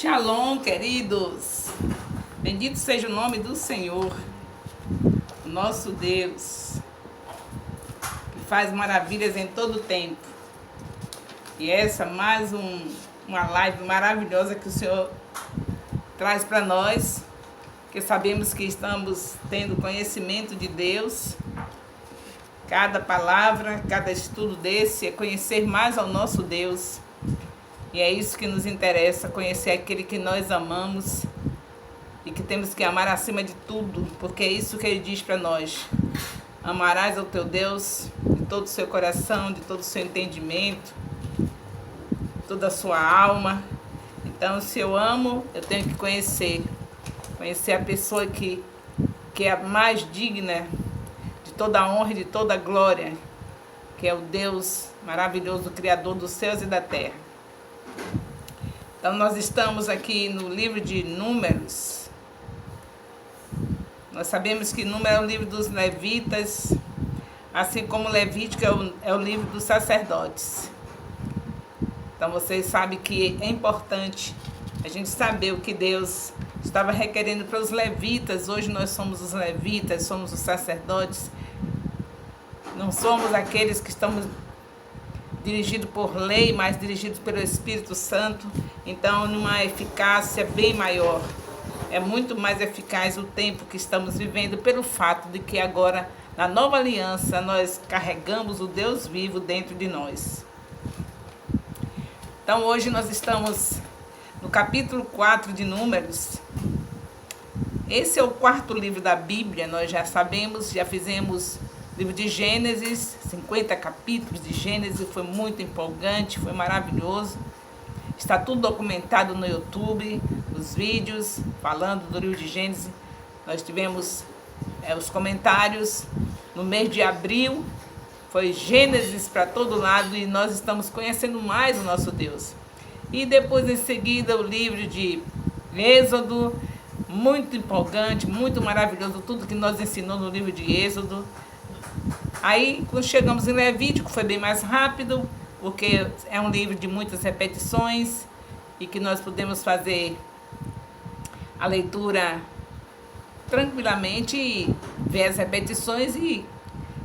Shalom, queridos. Bendito seja o nome do Senhor, nosso Deus, que faz maravilhas em todo o tempo. E essa mais uma live maravilhosa que o Senhor traz para nós, que sabemos que estamos tendo conhecimento de Deus. Cada palavra, cada estudo desse é conhecer mais ao nosso Deus. E é isso que nos interessa, conhecer aquele que nós amamos e que temos que amar acima de tudo, porque é isso que ele diz para nós. Amarás ao teu Deus de todo o seu coração, de todo o seu entendimento, toda a sua alma. Então, se eu amo, eu tenho que conhecer a pessoa que é a mais digna de toda a honra e de toda a glória, que é o Deus maravilhoso, Criador dos céus e da terra. Então, nós estamos aqui no livro de Números. Nós sabemos que Números é o livro dos levitas, assim como Levítico é o livro dos sacerdotes. Então, vocês sabem que é importante a gente saber o que Deus estava requerendo para os levitas. Hoje nós somos os levitas, somos os sacerdotes. Não somos aqueles que estamos dirigidos por lei, mas dirigidos pelo Espírito Santo. Então, numa eficácia bem maior. É muito mais eficaz o tempo que estamos vivendo pelo fato de que agora, na nova aliança, nós carregamos o Deus vivo dentro de nós. Então, hoje nós estamos no capítulo 4 de Números. Esse é o quarto livro da Bíblia, nós já sabemos, já fizemos livro de Gênesis, 50 capítulos de Gênesis, foi muito empolgante, foi maravilhoso. Está tudo documentado no YouTube, os vídeos falando do livro de Gênesis. Nós tivemos os comentários no mês de abril, foi Gênesis para todo lado e nós estamos conhecendo mais o nosso Deus. E depois, em seguida, o livro de Êxodo, muito empolgante, muito maravilhoso, tudo que nos ensinou no livro de Êxodo. Aí, quando chegamos em Levítico, foi bem mais rápido, porque é um livro de muitas repetições e que nós podemos fazer a leitura tranquilamente e ver as repetições e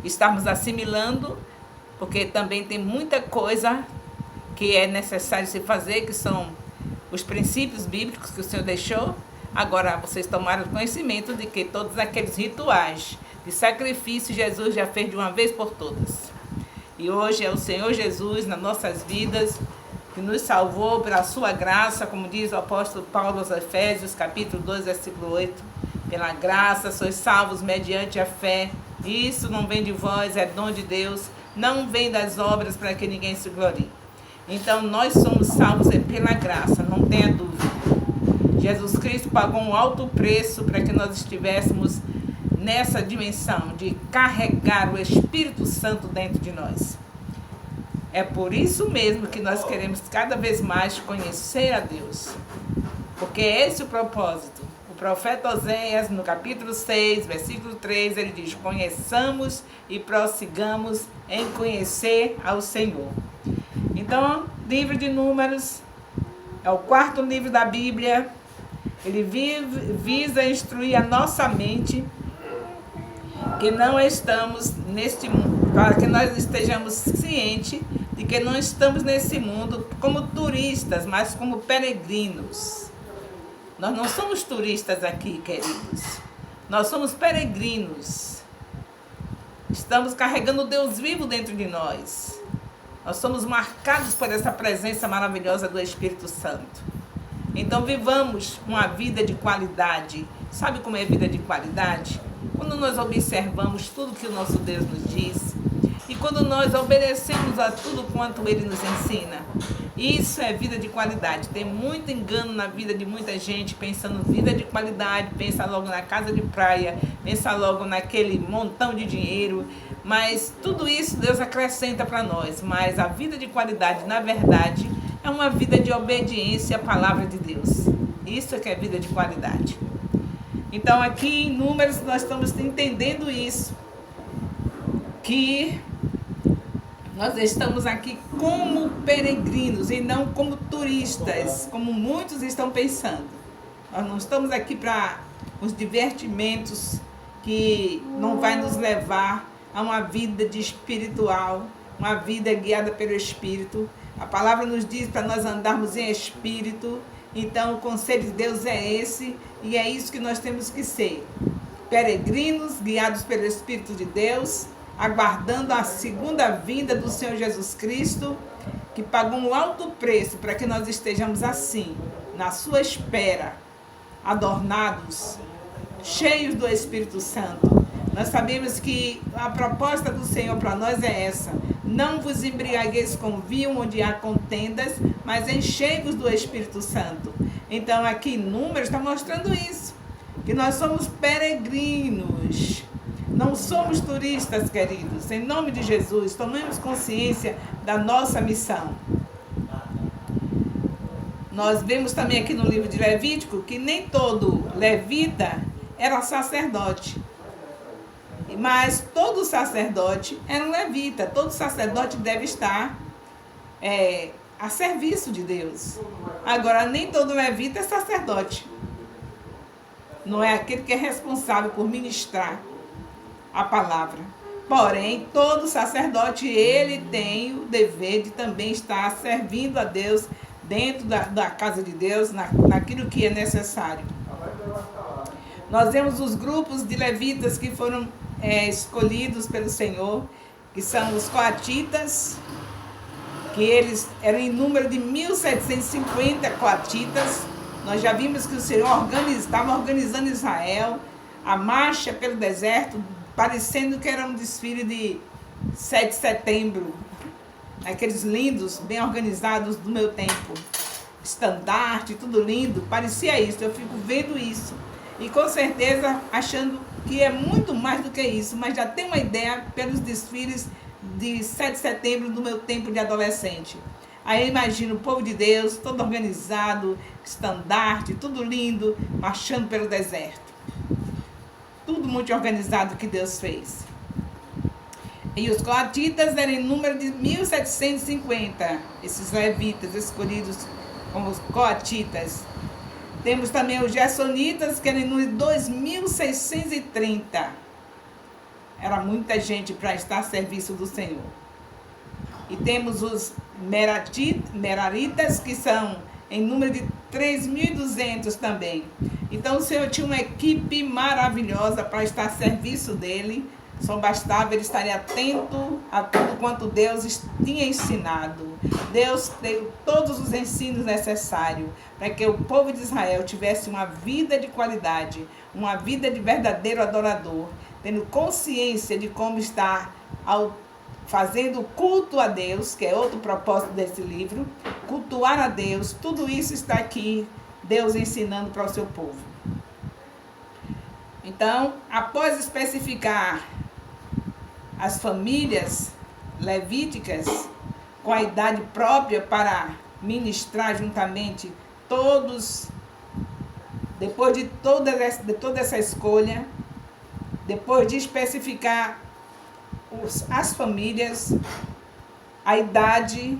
estarmos assimilando, porque também tem muita coisa que é necessário se fazer, que são os princípios bíblicos que o Senhor deixou. Agora, vocês tomaram conhecimento de que todos aqueles rituais de sacrifício Jesus já fez de uma vez por todas. E hoje é o Senhor Jesus nas nossas vidas, que nos salvou pela sua graça, como diz o apóstolo Paulo aos Efésios, capítulo 2, versículo 8. Pela graça sois salvos mediante a fé. Isso não vem de vós, é dom de Deus. Não vem das obras para que ninguém se glorie. Então, nós somos salvos pela graça, não tenha dúvida. Jesus Cristo pagou um alto preço para que nós estivéssemos nessa dimensão de carregar o Espírito Santo dentro de nós. É por isso mesmo que nós queremos cada vez mais conhecer a Deus. Porque esse é o propósito. O profeta Oséias, no capítulo 6, versículo 3, ele diz: conheçamos e prossigamos em conhecer ao Senhor. Então, livro de Números é o quarto livro da Bíblia. Ele visa instruir a nossa mente que não estamos neste mundo, para que nós estejamos cientes de que não estamos nesse mundo como turistas, mas como peregrinos. Nós não somos turistas aqui, queridos. Nós somos peregrinos. Estamos carregando o Deus vivo dentro de nós. Nós somos marcados por essa presença maravilhosa do Espírito Santo. Então, vivamos uma vida de qualidade. Sabe como é vida de qualidade? Quando nós observamos tudo que o nosso Deus nos diz e quando nós obedecemos a tudo quanto Ele nos ensina. Isso é vida de qualidade. Tem muito engano na vida de muita gente, pensando vida de qualidade, pensa logo na casa de praia, pensa logo naquele montão de dinheiro. Mas tudo isso Deus acrescenta para nós. Mas a vida de qualidade, na verdade, é uma vida de obediência à palavra de Deus. Isso é que é vida de qualidade. Então, aqui em Números, nós estamos entendendo isso. Que nós estamos aqui como peregrinos e não como turistas, como muitos estão pensando. Nós não estamos aqui para os divertimentos que não vai nos levar a uma vida de espiritual, uma vida guiada pelo Espírito. A palavra nos diz para nós andarmos em Espírito. Então o conselho de Deus é esse, e é isso que nós temos que ser. Peregrinos, guiados pelo Espírito de Deus, aguardando a segunda vinda do Senhor Jesus Cristo, que pagou um alto preço para que nós estejamos assim, na sua espera, adornados, cheios do Espírito Santo. Nós sabemos que a proposta do Senhor para nós é essa: não vos embriagueis com vinho onde há contendas, mas enchei-vos do Espírito Santo. Então aqui Números está mostrando isso, que nós somos peregrinos, não somos turistas, queridos. Em nome de Jesus, tomemos consciência da nossa missão. Nós vemos também aqui no livro de Levítico que nem todo levita era sacerdote, mas todo sacerdote era um levita. Todo sacerdote deve estar a serviço de Deus. Agora, nem todo levita é sacerdote. Não é aquele que é responsável por ministrar a palavra. Porém, todo sacerdote, ele tem o dever de também estar servindo a Deus dentro da casa de Deus, naquilo que é necessário. Nós vemos os grupos de levitas que foram escolhidos pelo Senhor, que são os coatitas, que eles eram em número de 1750 coatitas. Nós já vimos que o Senhor estava organizando Israel, a marcha pelo deserto, parecendo que era um desfile de 7 de setembro, aqueles lindos, bem organizados do meu tempo, estandarte, tudo lindo, parecia isso. Eu fico vendo isso e com certeza achando que é muito mais do que isso, mas já tenho uma ideia pelos desfiles de 7 de setembro do meu tempo de adolescente. Aí eu imagino o povo de Deus todo organizado, estandarte, tudo lindo, marchando pelo deserto. Tudo muito organizado que Deus fez. E os coatitas eram em número de 1750, esses levitas escolhidos como os coatitas. Temos também os gersonitas, que eram em número de 2630. Era muita gente para estar a serviço do Senhor. E temos os meraritas, que são em número de 3.200 também. Então o Senhor tinha uma equipe maravilhosa para estar a serviço dele. Só bastava ele estar atento a tudo quanto Deus tinha ensinado. Deus deu todos os ensinos necessários para que o povo de Israel tivesse uma vida de qualidade, uma vida de verdadeiro adorador, tendo consciência de como estar fazendo culto a Deus, que é outro propósito desse livro, cultuar a Deus. Tudo isso está aqui, Deus ensinando para o seu povo. Então, após especificar as famílias levíticas com a idade própria para ministrar juntamente todos, depois de toda essa escolha, depois de especificar as famílias, a idade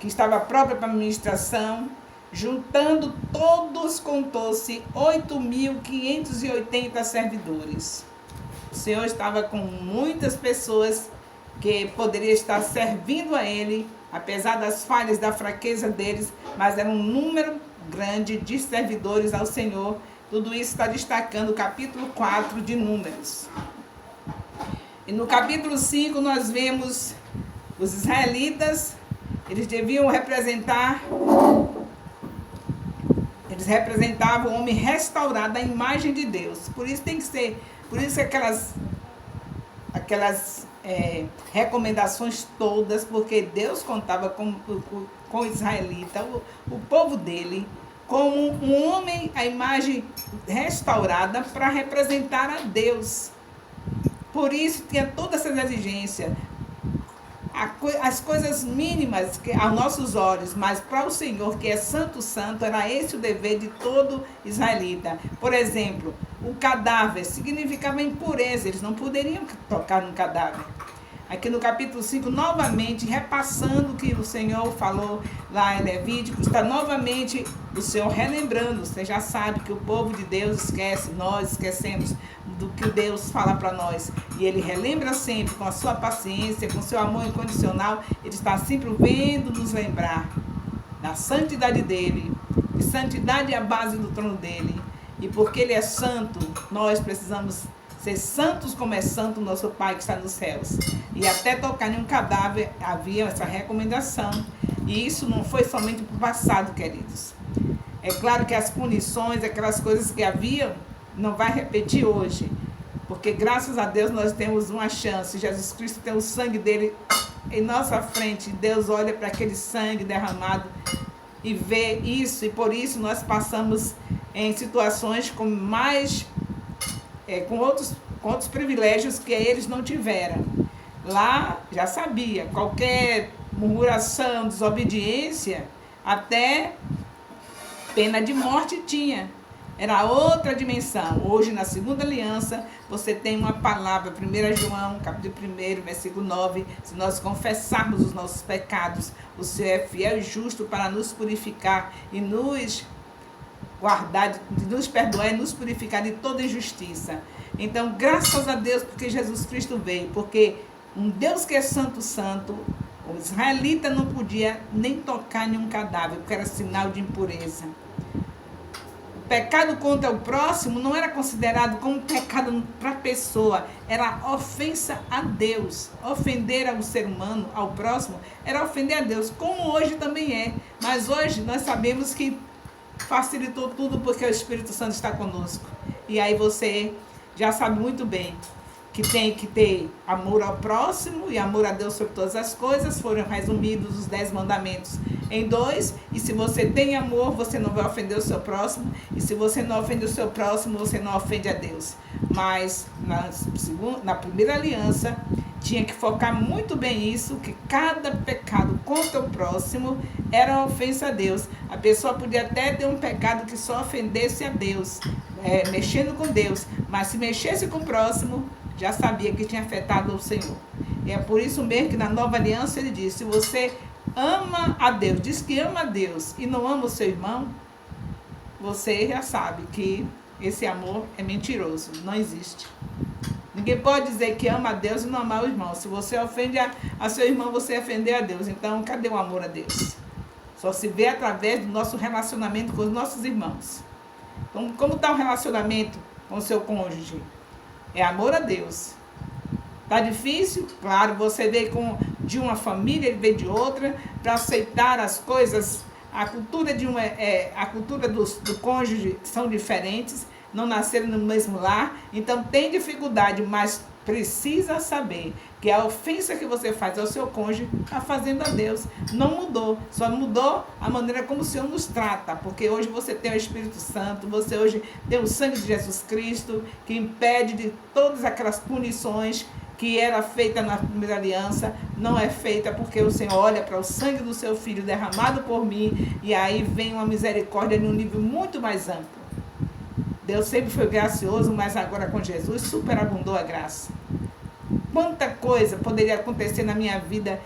que estava própria para a ministração, juntando todos, contou-se 8.580 servidores. O Senhor estava com muitas pessoas que poderiam estar servindo a Ele, apesar das falhas, da fraqueza deles, mas era um número grande de servidores ao Senhor. Tudo isso está destacando o capítulo 4 de Números. E no capítulo 5 nós vemos os israelitas, eles deviam representavam o homem restaurado à imagem de Deus. Por isso aquelas recomendações todas, porque Deus contava com o israelita, o povo dele, como um homem à imagem restaurada para representar a Deus. Por isso tinha todas essas exigências. As coisas mínimas que aos nossos olhos, mas para o Senhor, que é santo, santo, era esse o dever de todo israelita. Por exemplo, o cadáver significava impureza, eles não poderiam tocar no cadáver. aqui no capítulo 5, novamente, repassando o que o Senhor falou lá em Levítico, está novamente o Senhor relembrando. Você já sabe que o povo de Deus esquece, nós esquecemos do que Deus fala para nós. E Ele relembra sempre, com a sua paciência, com o seu amor incondicional. Ele está sempre vendo nos lembrar da santidade dEle. E santidade é a base do trono dEle. E porque Ele é santo, nós precisamos ser santos como é santo o nosso Pai que está nos céus. E até tocar em um cadáver havia essa recomendação. E isso não foi somente para o passado, queridos. É claro que as punições, aquelas coisas que haviam, não vai repetir hoje. Porque graças a Deus nós temos uma chance. Jesus Cristo tem o sangue dele em nossa frente. Deus olha para aquele sangue derramado e vê isso. E por isso nós passamos em situações com mais... com outros privilégios que eles não tiveram. Lá já sabia, qualquer murmuração, desobediência, até pena de morte tinha. Era outra dimensão. Hoje, na segunda aliança, você tem uma palavra, 1 João, capítulo 1, versículo 9, se nós confessarmos os nossos pecados, o Senhor é fiel e justo para nos purificar e nos guardar, nos perdoar e nos purificar de toda injustiça. Então, graças a Deus, porque Jesus Cristo veio, porque um Deus que é santo, santo, o israelita não podia nem tocar em um cadáver, porque era sinal de impureza. O pecado contra o próximo não era considerado como pecado para a pessoa, era ofensa a Deus. Ofender ao ser humano, ao próximo, era ofender a Deus, como hoje também é. Mas hoje nós sabemos que facilitou tudo porque o Espírito Santo está conosco. E aí você já sabe muito bem que tem que ter amor ao próximo e amor a Deus sobre todas as coisas. Foram resumidos os 10 mandamentos em 2. E se você tem amor, você não vai ofender o seu próximo. E se você não ofende o seu próximo, você não ofende a Deus. Mas na primeira aliança, tinha que focar muito bem isso, que cada pecado contra o próximo era uma ofensa a Deus. A pessoa podia até ter um pecado que só ofendesse a Deus, mexendo com Deus, mas se mexesse com o próximo, já sabia que tinha afetado o Senhor. E é por isso mesmo que na nova aliança ele diz, se você ama a Deus, diz que ama a Deus e não ama o seu irmão, você já sabe que esse amor é mentiroso, não existe. Ninguém pode dizer que ama a Deus e não amar o irmão. Se você ofende a seu irmão, você ofendeu a Deus. Então, cadê o amor a Deus? Só se vê através do nosso relacionamento com os nossos irmãos. Então, como está o relacionamento com o seu cônjuge? É amor a Deus. Está difícil? Claro, você veio de uma família, ele veio de outra, para aceitar as coisas. A cultura, a cultura do cônjuge são diferentes. Não nasceram no mesmo lar, então tem dificuldade, mas precisa saber que a ofensa que você faz ao seu cônjuge está fazendo a Deus. Não mudou, só mudou a maneira como o Senhor nos trata, porque hoje você tem o Espírito Santo, você hoje tem o sangue de Jesus Cristo, que impede de todas aquelas punições que era feita na primeira aliança, não é feita porque o Senhor olha para o sangue do seu Filho derramado por mim, e aí vem uma misericórdia em um nível muito mais amplo. Deus sempre foi gracioso, mas agora com Jesus superabundou a graça. Quanta coisa poderia acontecer na minha vida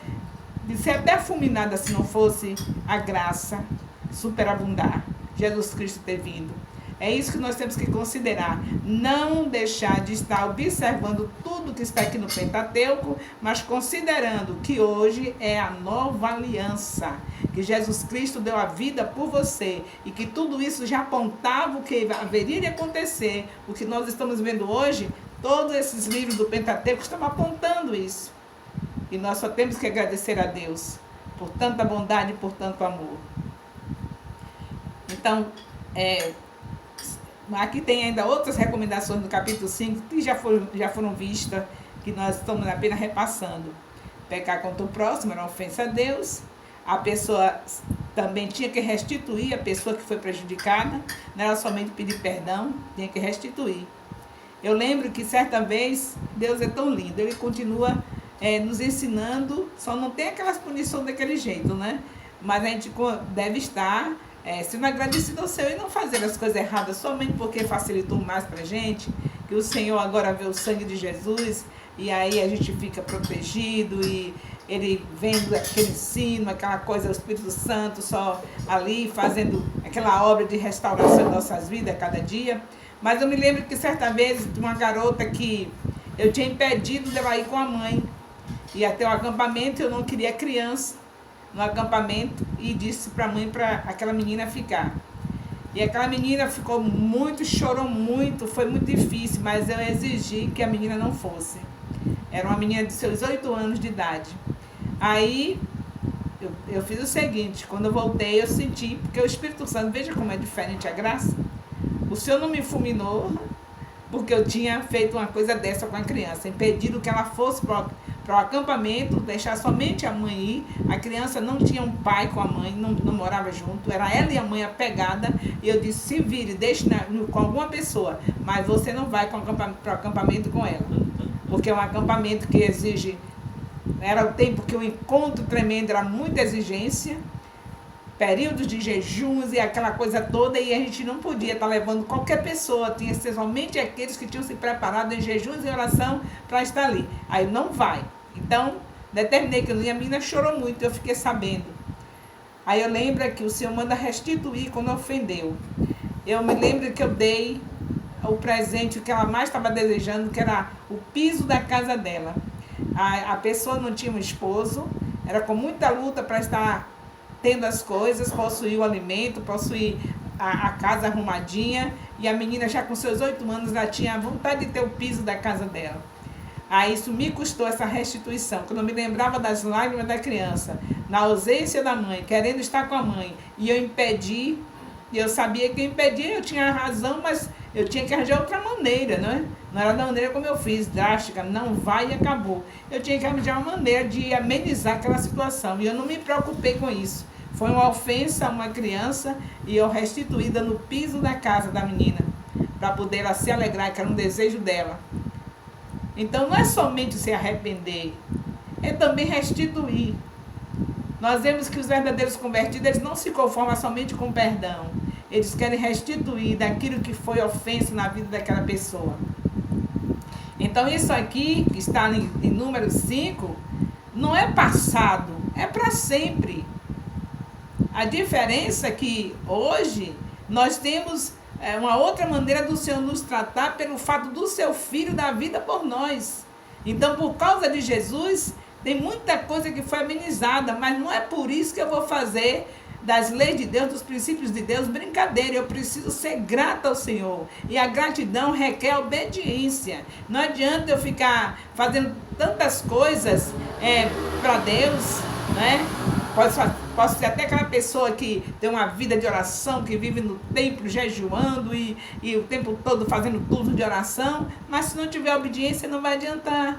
de ser até fulminada se não fosse a graça superabundar, Jesus Cristo ter vindo. É isso que nós temos que considerar. Não deixar de estar observando tudo que está aqui no Pentateuco, mas considerando que hoje é a nova aliança. Que Jesus Cristo deu a vida por você. E que tudo isso já apontava o que haveria de acontecer. O que nós estamos vendo hoje, todos esses livros do Pentateuco estão apontando isso. E nós só temos que agradecer a Deus por tanta bondade e por tanto amor. Então, aqui tem ainda outras recomendações do capítulo 5 que já foram vistas, que nós estamos apenas repassando. Pecar contra o próximo era uma ofensa a Deus. A pessoa também tinha que restituir a pessoa que foi prejudicada. Não era somente pedir perdão, tinha que restituir. Eu lembro que certa vez, Deus é tão lindo, Ele continua nos ensinando, só não tem aquelas punições daquele jeito, né? Mas a gente deve estar sendo agradecido ao Senhor e não fazer as coisas erradas somente porque facilitou mais para a gente. que o Senhor agora vê o sangue de Jesus e aí a gente fica protegido e ele vendo aquele ensino, aquela coisa, o Espírito Santo só ali fazendo aquela obra de restauração em nossas vidas a cada dia. Mas eu me lembro que certa vez de uma garota que eu tinha impedido dela ir com a mãe. Ia ter um acampamento, eu não queria criança no acampamento e disse para a mãe para aquela menina ficar. E aquela menina ficou muito, chorou muito, foi muito difícil, mas eu exigi que a menina não fosse. Era uma menina de seus 8 anos de idade. Aí eu fiz o seguinte, quando eu voltei eu senti, porque o Espírito Santo, veja como é diferente a graça. O Senhor não me fulminou porque eu tinha feito uma coisa dessa com a criança, impedido que ela fosse para o acampamento, deixar somente a mãe ir. A criança não tinha um pai com a mãe, não morava junto, era ela e a mãe apegada. E eu disse, se vire, deixe com alguma pessoa, mas você não vai para o acampamento com ela, porque é um acampamento que exige, era o tempo que o encontro tremendo, era muita exigência, períodos de jejuns e aquela coisa toda, e a gente não podia estar levando qualquer pessoa, tinha que ser somente aqueles que tinham se preparado em jejuns e oração para estar ali. Aí não vai. Então, determinei que a menina chorou muito, eu fiquei sabendo. Aí eu lembro que o Senhor manda restituir quando ofendeu. Eu me lembro que eu dei o presente que ela mais estava desejando, que era o piso da casa dela. A pessoa não tinha um esposo, era com muita luta para estar tendo as coisas, possuir o alimento, possuir a casa arrumadinha, e a menina já com seus 8 anos já tinha vontade de ter o piso da casa dela. Aí isso me custou essa restituição, quando eu me lembrava das lágrimas da criança, na ausência da mãe, querendo estar com a mãe, e eu impedi, e eu sabia que eu impedia, eu tinha razão, mas eu tinha que arranjar outra maneira, não é? Não era da maneira como eu fiz, drástica, não vai e acabou. Eu tinha que arranjar uma maneira de amenizar aquela situação, e eu não me preocupei com isso. Foi uma ofensa a uma criança e eu restituí no piso da casa da menina, para poder ela se alegrar, que era um desejo dela. Então não é somente se arrepender, é também restituir. Nós vemos que os verdadeiros convertidos, eles não se conformam somente com perdão. Eles querem restituir daquilo que foi ofensa na vida daquela pessoa. Então isso aqui, que está em número 5, não é passado, é para sempre. A diferença é que hoje nós temos uma outra maneira do Senhor nos tratar pelo fato do seu Filho dar vida por nós. Então, por causa de Jesus, tem muita coisa que foi amenizada, mas não é por isso que eu vou fazer das leis de Deus, dos princípios de Deus, brincadeira. Eu preciso ser grata ao Senhor. E a gratidão requer obediência. Não adianta eu ficar fazendo tantas coisas para Deus, né? Posso ser até aquela pessoa que tem uma vida de oração, que vive no templo jejuando e o tempo todo fazendo turno de oração, mas se não tiver obediência não vai adiantar.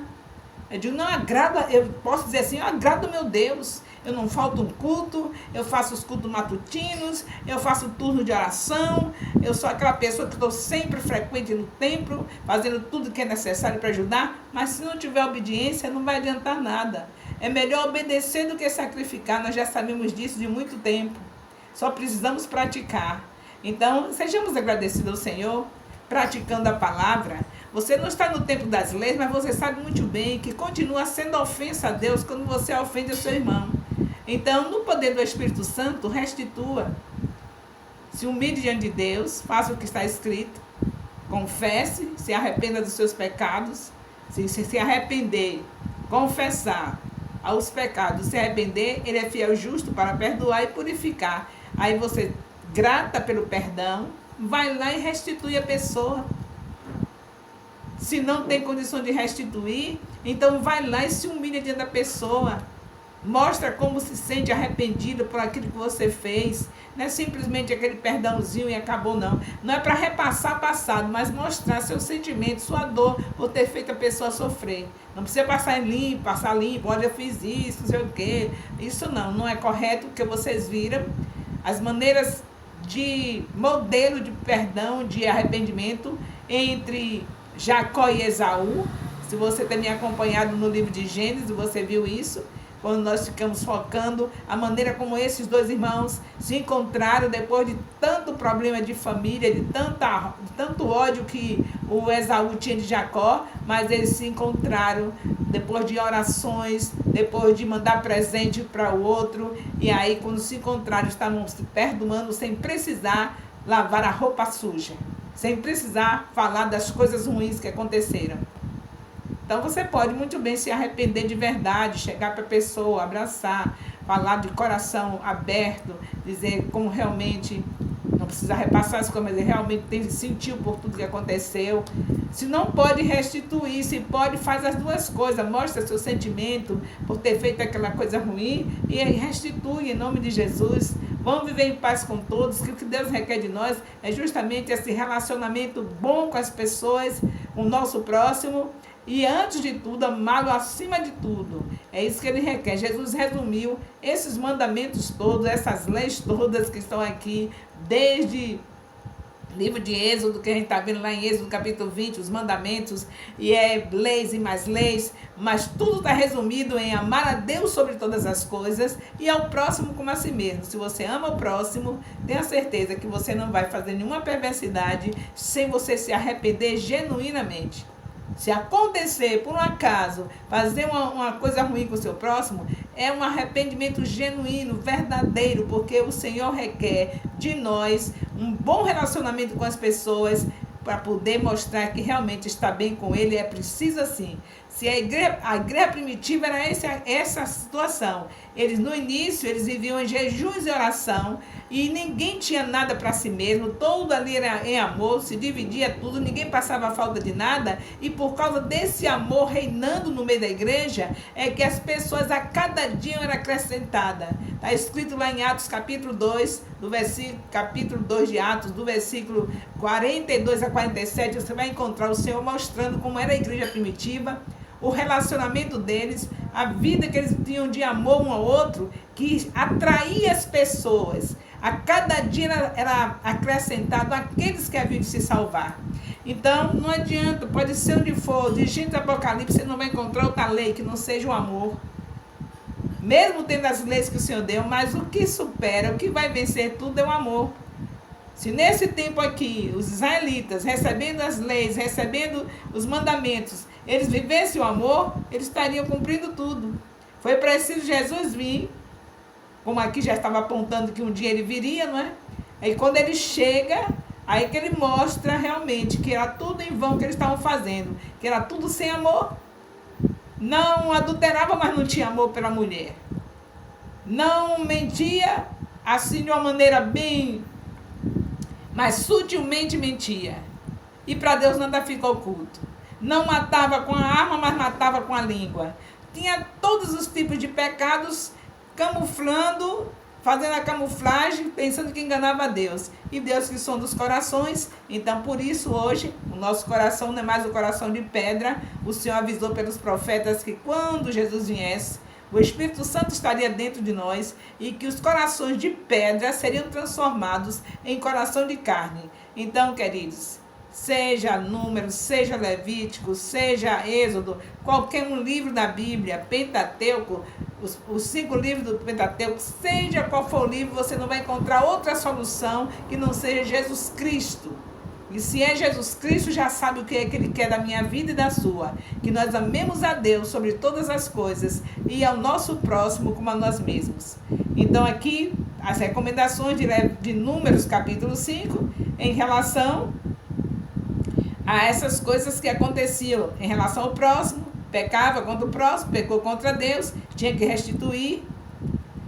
Eu digo, não agrada, eu posso dizer assim, eu agrado o meu Deus. Eu não falto um culto, eu faço os cultos matutinos, eu faço turno de oração, eu sou aquela pessoa que estou sempre frequente no templo, fazendo tudo que é necessário para ajudar, mas se não tiver obediência não vai adiantar nada. É melhor obedecer do que sacrificar, nós já sabemos disso de muito tempo. Só precisamos praticar. Então, sejamos agradecidos ao Senhor, praticando a palavra. Você não está no tempo das leis, mas você sabe muito bem que continua sendo ofensa a Deus quando você ofende o seu irmão. Então, no poder do Espírito Santo, restitua. Se humilhe diante de Deus, faça o que está escrito, confesse, se arrependa dos seus pecados, se arrepender, confessar aos pecados, se arrepender, ele é fiel e justo para perdoar e purificar. Aí você, grata pelo perdão, vai lá e restitui a pessoa. Se não tem condição de restituir, então vai lá e se humilha diante da pessoa. Mostra como se sente arrependido por aquilo que você fez. Não é simplesmente aquele perdãozinho e acabou, não. Não é para repassar passado, mas mostrar seu sentimento, sua dor por ter feito a pessoa sofrer. Não precisa passar limpo, olha, eu fiz isso, não sei o quê. Isso não é correto, porque vocês viram as maneiras de modelo de perdão, de arrependimento entre Jacó e Esaú. Se você tem me acompanhado no livro de Gênesis, você viu isso. quando nós ficamos focando a maneira como esses dois irmãos se encontraram depois de tanto problema de família, de tanto ódio que o Esaú tinha de Jacó, mas eles se encontraram depois de orações, depois de mandar presente para o outro, e aí quando se encontraram estavam se perdoando sem precisar lavar a roupa suja, sem precisar falar das coisas ruins que aconteceram. Então você pode muito bem se arrepender de verdade, chegar para a pessoa, abraçar, falar de coração aberto, dizer como realmente, não precisa repassar as coisas, mas realmente sentiu por tudo que aconteceu. Se não pode restituir, se pode, faz as duas coisas, mostra seu sentimento por ter feito aquela coisa ruim e restitui em nome de Jesus. Vamos viver em paz com todos, que o que Deus requer de nós é justamente esse relacionamento bom com as pessoas, com o nosso próximo, e antes de tudo, amá-lo acima de tudo. É isso que ele requer. Jesus resumiu esses mandamentos todos, essas leis todas que estão aqui, desde o livro de Êxodo, que a gente está vendo lá em Êxodo capítulo 20, os mandamentos, e leis e mais leis, mas tudo está resumido em amar a Deus sobre todas as coisas e ao próximo como a si mesmo. Se você ama o próximo, tenha certeza que você não vai fazer nenhuma perversidade sem você se arrepender genuinamente. Se acontecer, por um acaso, fazer uma coisa ruim com o seu próximo, é um arrependimento genuíno, verdadeiro, porque o Senhor requer de nós um bom relacionamento com as pessoas para poder mostrar que realmente está bem com Ele. É preciso assim. Se a igreja primitiva era essa situação. Eles, no início, eles viviam em jejuns e oração, e ninguém tinha nada para si mesmo, todo ali era em amor, se dividia tudo, ninguém passava falta de nada, e por causa desse amor reinando no meio da igreja, é que as pessoas a cada dia eram acrescentadas. Está escrito lá em Atos capítulo 2, capítulo 2 de Atos, do versículo 42 a 47, você vai encontrar o Senhor mostrando como era a igreja primitiva, o relacionamento deles, a vida que eles tinham de amor um ao outro, que atraía as pessoas. A cada dia era acrescentado aqueles que haviam de se salvar. Então, não adianta, pode ser onde for, de Gênesis a Apocalipse, você não vai encontrar outra lei que não seja o amor. Mesmo tendo as leis que o Senhor deu, mas o que supera, o que vai vencer tudo é o amor. Se nesse tempo aqui, os israelitas, recebendo as leis, recebendo os mandamentos, eles vivessem o amor, eles estariam cumprindo tudo. Foi preciso Jesus vir, como aqui já estava apontando que um dia ele viria, não é? Aí quando ele chega, aí que ele mostra realmente que era tudo em vão que eles estavam fazendo, que era tudo sem amor. Não adulterava, mas não tinha amor pela mulher. Não mentia, assim de uma maneira bem, mas sutilmente mentia. E para Deus nada fica oculto. Não matava com a arma, mas matava com a língua. Tinha todos os tipos de pecados, camuflando, fazendo a camuflagem, pensando que enganava a Deus. E Deus que sonda os corações. Então, por isso, hoje, o nosso coração não é mais o coração de pedra. O Senhor avisou pelos profetas que quando Jesus viesse, o Espírito Santo estaria dentro de nós e que os corações de pedra seriam transformados em coração de carne. Então, queridos, seja Números, seja Levítico, seja Êxodo, qualquer um livro da Bíblia, Pentateuco, os 5 livros do Pentateuco, seja qual for o livro, você não vai encontrar outra solução que não seja Jesus Cristo. E se é Jesus Cristo, já sabe o que é que Ele quer da minha vida e da sua. Que nós amemos a Deus sobre todas as coisas e ao nosso próximo como a nós mesmos. Então aqui, as recomendações de Números capítulo 5, em relação a essas coisas que aconteciam em relação ao próximo, pecava contra o próximo, pecou contra Deus, tinha que restituir.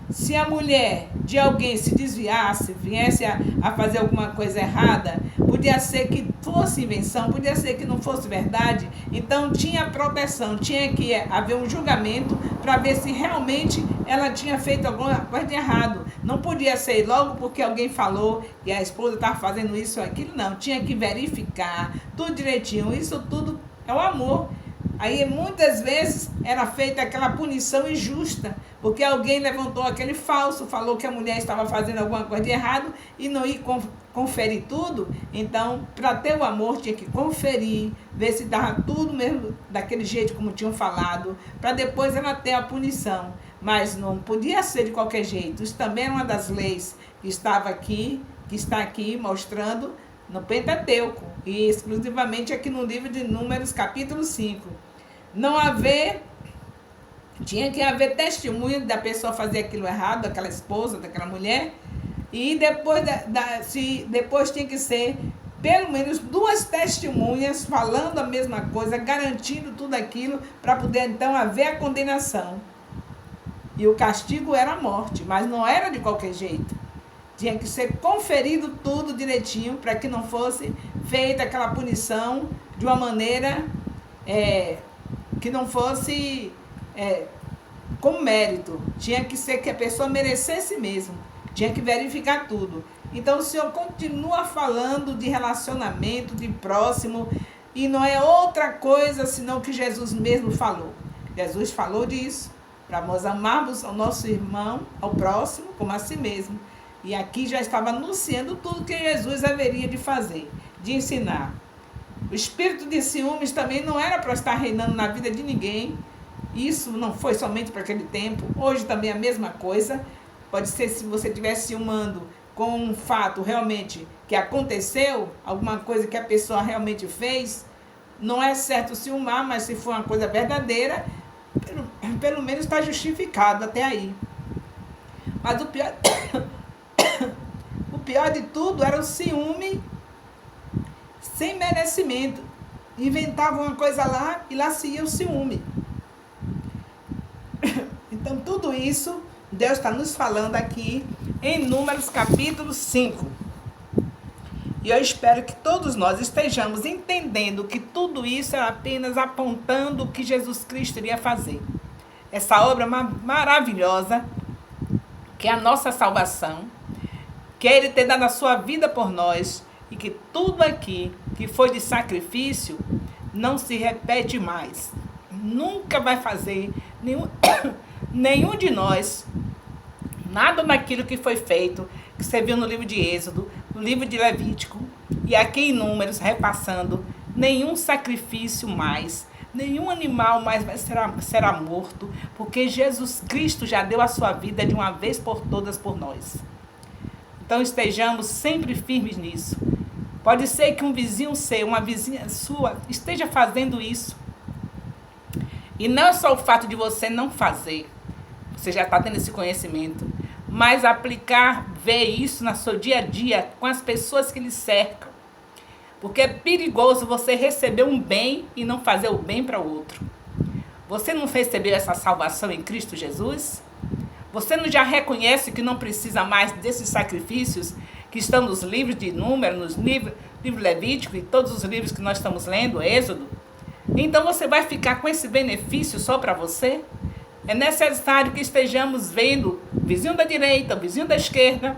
Se a mulher de alguém se desviasse, viesse a fazer alguma coisa errada, podia ser que fosse invenção, podia ser que não fosse verdade, então tinha proteção, tinha que haver um julgamento para ver se realmente ela tinha feito alguma coisa de errado. Não podia ser logo porque alguém falou que a esposa estava fazendo isso ou aquilo, não. Tinha que verificar tudo direitinho, isso tudo é o amor. Aí muitas vezes era feita aquela punição injusta, porque alguém levantou aquele falso, falou que a mulher estava fazendo alguma coisa de errado e não ia conferir tudo. Então, para ter o amor, tinha que conferir, ver se estava tudo mesmo daquele jeito como tinham falado, para depois ela ter a punição. Mas não podia ser de qualquer jeito. Isso também era uma das leis que estava aqui, que está aqui mostrando no Pentateuco, e exclusivamente aqui no livro de Números, capítulo 5. Tinha que haver testemunho da pessoa fazer aquilo errado, daquela esposa, daquela mulher, e depois tinha que ser pelo menos 2 testemunhas falando a mesma coisa, garantindo tudo aquilo, para poder então haver a condenação. E o castigo era a morte, mas não era de qualquer jeito. Tinha que ser conferido tudo direitinho, para que não fosse feita aquela punição de uma maneira que não fosse com mérito. Tinha que ser que a pessoa merecesse mesmo. Tinha que verificar tudo. Então o Senhor continua falando de relacionamento, de próximo, e não é outra coisa senão que Jesus mesmo falou. Jesus falou disso, para nós amarmos ao nosso irmão, ao próximo, como a si mesmo. E aqui já estava anunciando tudo que Jesus haveria de fazer, de ensinar. O espírito de ciúmes também não era para estar reinando na vida de ninguém. Isso não foi somente para aquele tempo. Hoje também é a mesma coisa. Pode ser, se você estiver ciumando com um fato realmente que aconteceu, alguma coisa que a pessoa realmente fez, não é certo ciumar, mas se for uma coisa verdadeira, pelo menos está justificado até aí. Mas o pior de tudo era o ciúme sem merecimento. Inventavam uma coisa lá e lá se ia o ciúme. Então tudo isso Deus está nos falando aqui em Números capítulo 5. E eu espero que todos nós estejamos entendendo que tudo isso é apenas apontando o que Jesus Cristo iria fazer. Essa obra maravilhosa, que é a nossa salvação, que é Ele ter dado a sua vida por nós, e que tudo aqui que foi de sacrifício não se repete mais. Nunca vai fazer nenhum de nós nada daquilo que foi feito, que você viu no livro de Êxodo, no livro de Levítico, e aqui em Números, repassando, nenhum sacrifício mais, nenhum animal mais será morto, porque Jesus Cristo já deu a sua vida de uma vez por todas por nós. Então estejamos sempre firmes nisso. Pode ser que um vizinho seu, uma vizinha sua, esteja fazendo isso. E não é só o fato de você não fazer, você já está tendo esse conhecimento, mas aplicar, ver isso no seu dia a dia com as pessoas que lhe cercam. Porque é perigoso você receber um bem e não fazer o bem para o outro. Você não recebeu essa salvação em Cristo Jesus? Você não já reconhece que não precisa mais desses sacrifícios que estão nos livros de Números, nos livro Levítico e todos os livros que nós estamos lendo, Êxodo? Então você vai ficar com esse benefício só para você? É necessário que estejamos vendo vizinho da direita, vizinho da esquerda,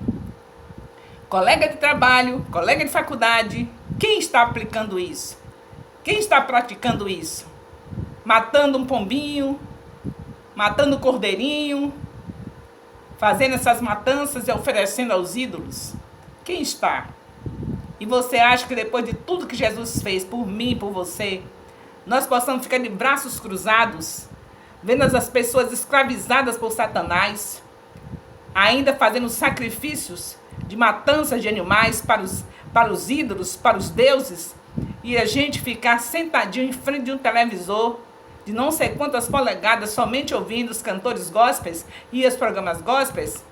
colega de trabalho, colega de faculdade. Quem está aplicando isso? Quem está praticando isso? Matando um pombinho, matando um cordeirinho, fazendo essas matanças e oferecendo aos ídolos? Quem está? E você acha que depois de tudo que Jesus fez por mim e por você, nós possamos ficar de braços cruzados, vendo as pessoas escravizadas por Satanás, ainda fazendo sacrifícios de matanças de animais para os ídolos, para os deuses, e a gente ficar sentadinho em frente de um televisor de não sei quantas polegadas, somente ouvindo os cantores gospels e os programas gospels?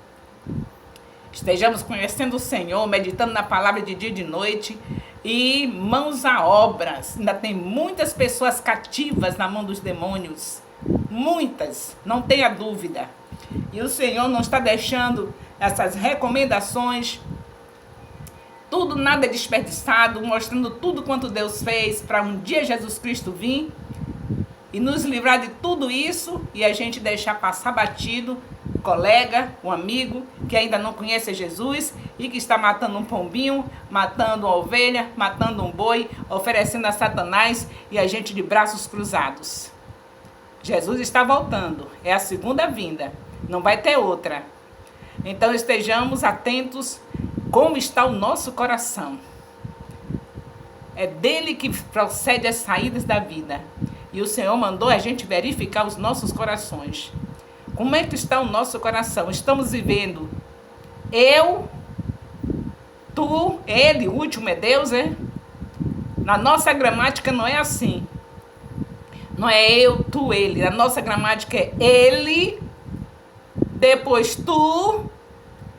Estejamos conhecendo o Senhor, meditando na palavra de dia e de noite, e mãos à obras. Ainda tem muitas pessoas cativas na mão dos demônios. Muitas, não tenha dúvida. E o Senhor não está deixando essas recomendações, tudo, nada desperdiçado, mostrando tudo quanto Deus fez para um dia Jesus Cristo vir e nos livrar de tudo isso, e a gente deixar passar batido um colega, um amigo que ainda não conhece Jesus e que está matando um pombinho, matando uma ovelha, matando um boi, oferecendo a Satanás, e a gente de braços cruzados. Jesus está voltando, é a segunda vinda, não vai ter outra. Então estejamos atentos como está o nosso coração. É dele que procede as saídas da vida. E o Senhor mandou a gente verificar os nossos corações. Como é que está o nosso coração? Estamos vivendo eu, tu, ele, o último é Deus, é? Na nossa gramática não é assim. Não é eu, tu, ele. A nossa gramática é ele, depois tu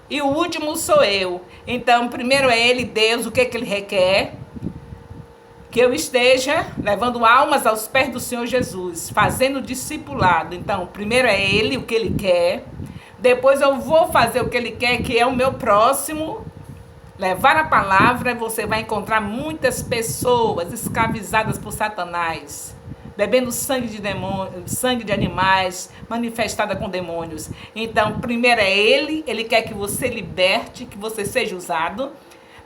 e o último sou eu. Então, primeiro é ele, Deus, o que ele requer? Que eu esteja levando almas aos pés do Senhor Jesus, fazendo discipulado. Então, primeiro é ele, o que ele quer. Depois eu vou fazer o que ele quer, que é o meu próximo. Levar a palavra, você vai encontrar muitas pessoas escravizadas por Satanás, bebendo sangue de demônios, sangue de animais, manifestada com demônios. Então, primeiro é ele quer que você liberte, que você seja usado.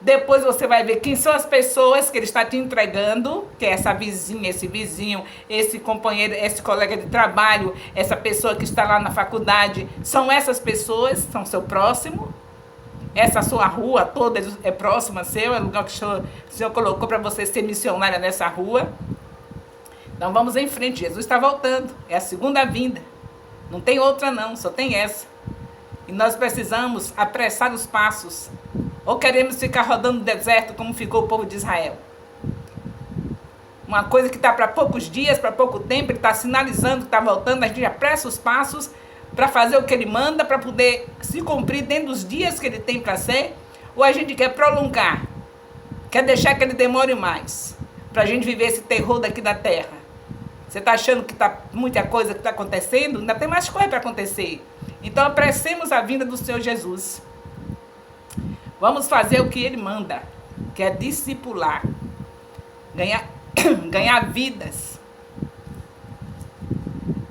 Depois você vai ver quem são as pessoas que ele está te entregando, que é essa vizinha, esse vizinho, esse companheiro, esse colega de trabalho, essa pessoa que está lá na faculdade. São essas pessoas, são seu próximo. Essa sua rua toda é próxima seu, é o lugar que o Senhor colocou para você ser missionária nessa rua. Então vamos em frente, Jesus está voltando, é a segunda vinda. Não tem outra não, só tem essa. E nós precisamos apressar os passos. Ou queremos ficar rodando no deserto como ficou o povo de Israel? Uma coisa que está para poucos dias, para pouco tempo, ele está sinalizando que está voltando, a gente apressa os passos para fazer o que ele manda, para poder se cumprir dentro dos dias que ele tem para ser, ou a gente quer prolongar, quer deixar que ele demore mais, para a gente viver esse terror daqui da terra. Você está achando que está muita coisa que está acontecendo? Ainda tem mais coisa para acontecer. Então apressemos a vinda do Senhor Jesus. Vamos fazer o que ele manda, que é discipular, ganhar vidas.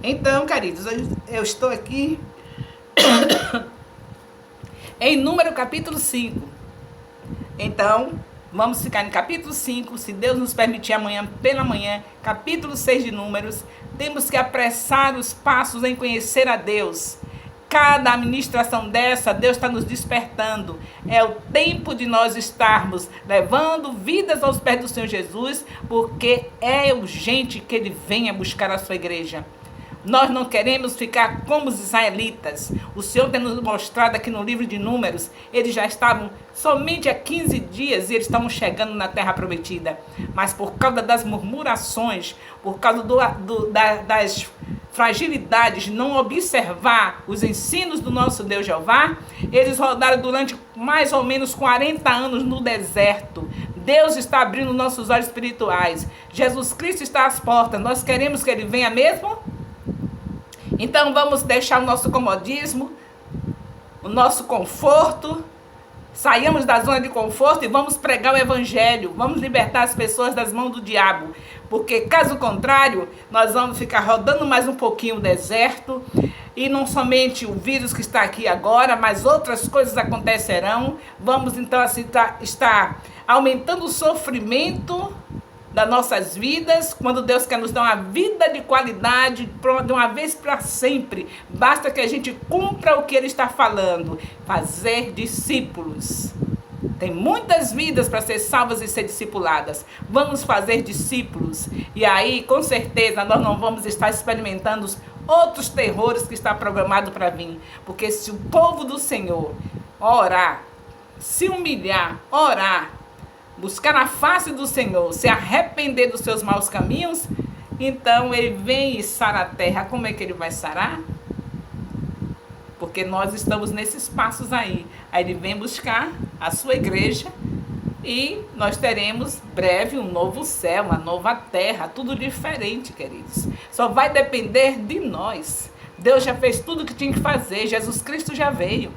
Então, queridos, eu estou aqui em Número capítulo 5. Então, vamos ficar no capítulo 5, se Deus nos permitir amanhã pela manhã, capítulo 6 de Números. Temos que apressar os passos em conhecer a Deus. Cada administração dessa, Deus está nos despertando. É o tempo de nós estarmos levando vidas aos pés do Senhor Jesus, porque é urgente que Ele venha buscar a sua igreja. Nós não queremos ficar como os israelitas. O Senhor tem nos mostrado aqui no livro de Números, eles já estavam somente há 15 dias e eles estavam chegando na terra prometida. Mas por causa das murmurações, por causa das fragilidades, não observar os ensinos do nosso Deus Jeová, eles rodaram durante mais ou menos 40 anos no deserto. Deus está abrindo nossos olhos espirituais. Jesus Cristo está às portas. Nós queremos que Ele venha mesmo? Então vamos deixar o nosso comodismo, o nosso conforto, saiamos da zona de conforto e vamos pregar o evangelho, vamos libertar as pessoas das mãos do diabo, porque caso contrário, nós vamos ficar rodando mais um pouquinho o deserto, e não somente o vírus que está aqui agora, mas outras coisas acontecerão. Vamos então assim estar aumentando o sofrimento das nossas vidas, quando Deus quer nos dar uma vida de qualidade, de uma vez para sempre. Basta que a gente cumpra o que Ele está falando, fazer discípulos. Tem muitas vidas para ser salvas e ser discipuladas. Vamos fazer discípulos. E aí, com certeza, nós não vamos estar experimentando os outros terrores que está programado para vir. Porque se o povo do Senhor orar, se humilhar, orar, buscar a face do Senhor, se arrepender dos seus maus caminhos, então Ele vem e sara a terra. Como é que Ele vai sarar? Porque nós estamos nesses passos aí. Aí Ele vem buscar a sua igreja e nós teremos breve um novo céu, uma nova terra, tudo diferente, queridos. Só vai depender de nós. Deus já fez tudo o que tinha que fazer. Jesus Cristo já veio.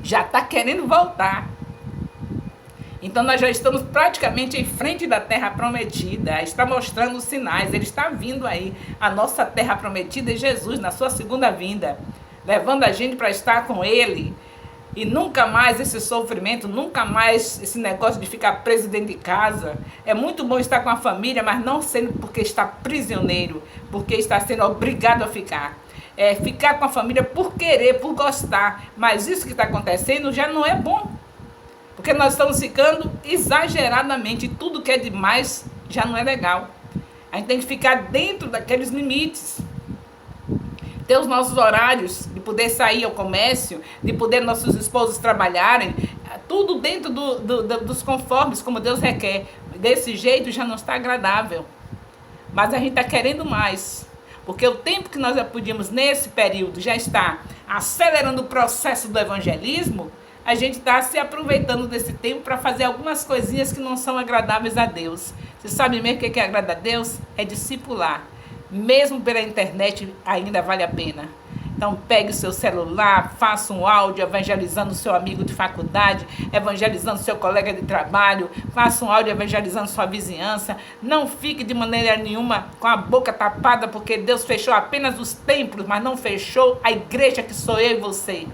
Já está querendo voltar. Então nós já estamos praticamente em frente da terra prometida. Está mostrando os sinais. Ele está vindo aí. A nossa terra prometida é Jesus na sua segunda vinda, levando a gente para estar com Ele. E nunca mais esse sofrimento, nunca mais esse negócio de ficar preso dentro de casa. É muito bom estar com a família, mas não sendo porque está prisioneiro, porque está sendo obrigado a ficar. É ficar com a família por querer, por gostar. Mas isso que está acontecendo já não é bom. Porque nós estamos ficando exageradamente. Tudo que é demais já não é legal. A gente tem que ficar dentro daqueles limites. ter os nossos horários, de poder sair ao comércio, de poder nossos esposos trabalharem, tudo dentro dos conformes, como Deus requer. Desse jeito já não está agradável. Mas a gente está querendo mais. Porque o tempo que nós já podíamos, nesse período, já estar acelerando o processo do evangelismo, a gente está se aproveitando desse tempo para fazer algumas coisinhas que não são agradáveis a Deus. Você sabe mesmo o que agrada a Deus? É discipular. Mesmo pela internet ainda vale a pena. Então pegue o seu celular, faça um áudio evangelizando o seu amigo de faculdade, evangelizando o seu colega de trabalho, faça um áudio evangelizando sua vizinhança. Não fique de maneira nenhuma com a boca tapada, porque Deus fechou apenas os templos, mas não fechou a igreja, que sou eu e você.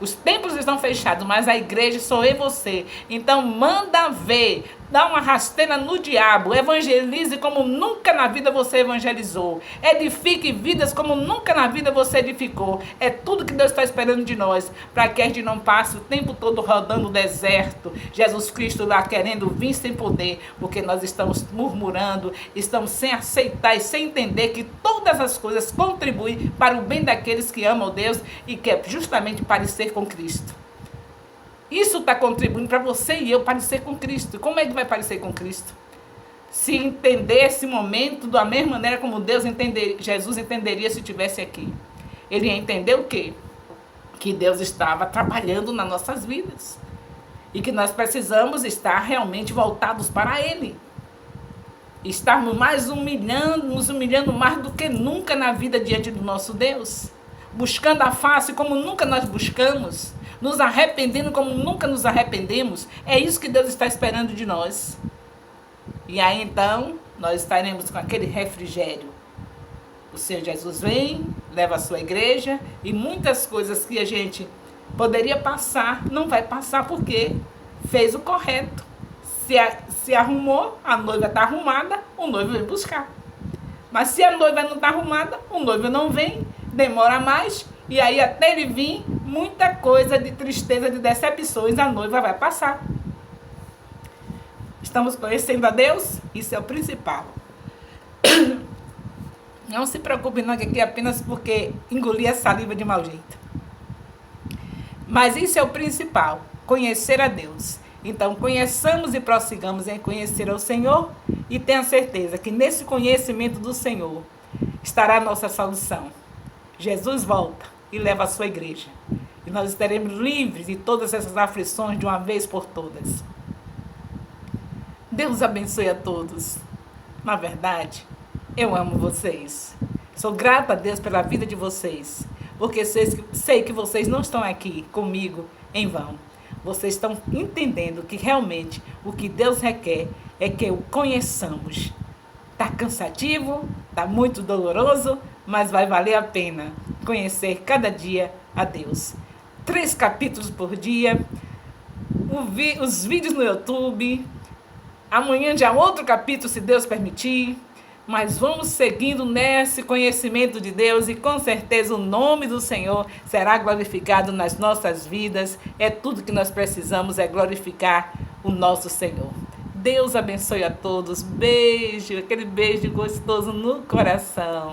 Os templos estão fechados, mas a igreja sou eu e você. Então manda ver, dá uma rasteira no diabo, evangelize como nunca na vida você evangelizou. Edifique vidas como nunca na vida você edificou. É tudo que Deus está esperando de nós, para que a gente não passe o tempo todo rodando o deserto. Jesus Cristo lá querendo vir sem poder, porque nós estamos murmurando, estamos sem aceitar e sem entender que todas as coisas contribuem para o bem daqueles que amam Deus e que é justamente parecer com Cristo. Isso está contribuindo para você e eu parecer com Cristo. Como é que vai parecer com Cristo? Se entender esse momento da mesma maneira como Jesus entenderia se estivesse aqui. Ele ia entender o quê? Que Deus estava trabalhando nas nossas vidas. E que nós precisamos estar realmente voltados para Ele. Estarmos nos humilhando mais do que nunca na vida diante do nosso Deus. Buscando a face como nunca nós buscamos. Nos arrependendo como nunca nos arrependemos. É isso que Deus está esperando de nós. E aí então, nós estaremos com aquele refrigério. O Senhor Jesus vem, leva a sua igreja, e muitas coisas que a gente poderia passar, não vai passar porque fez o correto. Se arrumou, a noiva está arrumada, o noivo vem buscar. Mas se a noiva não está arrumada, o noivo não vem, demora mais, e aí até ele vir, muita coisa de tristeza, de decepções, a noiva vai passar. Estamos conhecendo a Deus? Isso é o principal. Não se preocupe não, que aqui é apenas porque engoli a saliva de mau jeito. Mas isso é o principal, conhecer a Deus. Então, conheçamos e prossigamos em conhecer ao Senhor e tenha certeza que nesse conhecimento do Senhor estará a nossa solução. Jesus volta e leva a sua igreja. E nós estaremos livres de todas essas aflições de uma vez por todas. Deus abençoe a todos. Na verdade, eu amo vocês. Sou grata a Deus pela vida de vocês. Porque sei que vocês não estão aqui comigo em vão. Vocês estão entendendo que realmente o que Deus requer é que o conheçamos. Está cansativo, está muito doloroso, mas vai valer a pena conhecer cada dia a Deus. 3 capítulos por dia, os vídeos no YouTube, amanhã já outro capítulo, se Deus permitir. Mas vamos seguindo nesse conhecimento de Deus e com certeza o nome do Senhor será glorificado nas nossas vidas. É tudo que nós precisamos, é glorificar o nosso Senhor. Deus abençoe a todos. Beijo, aquele beijo gostoso no coração.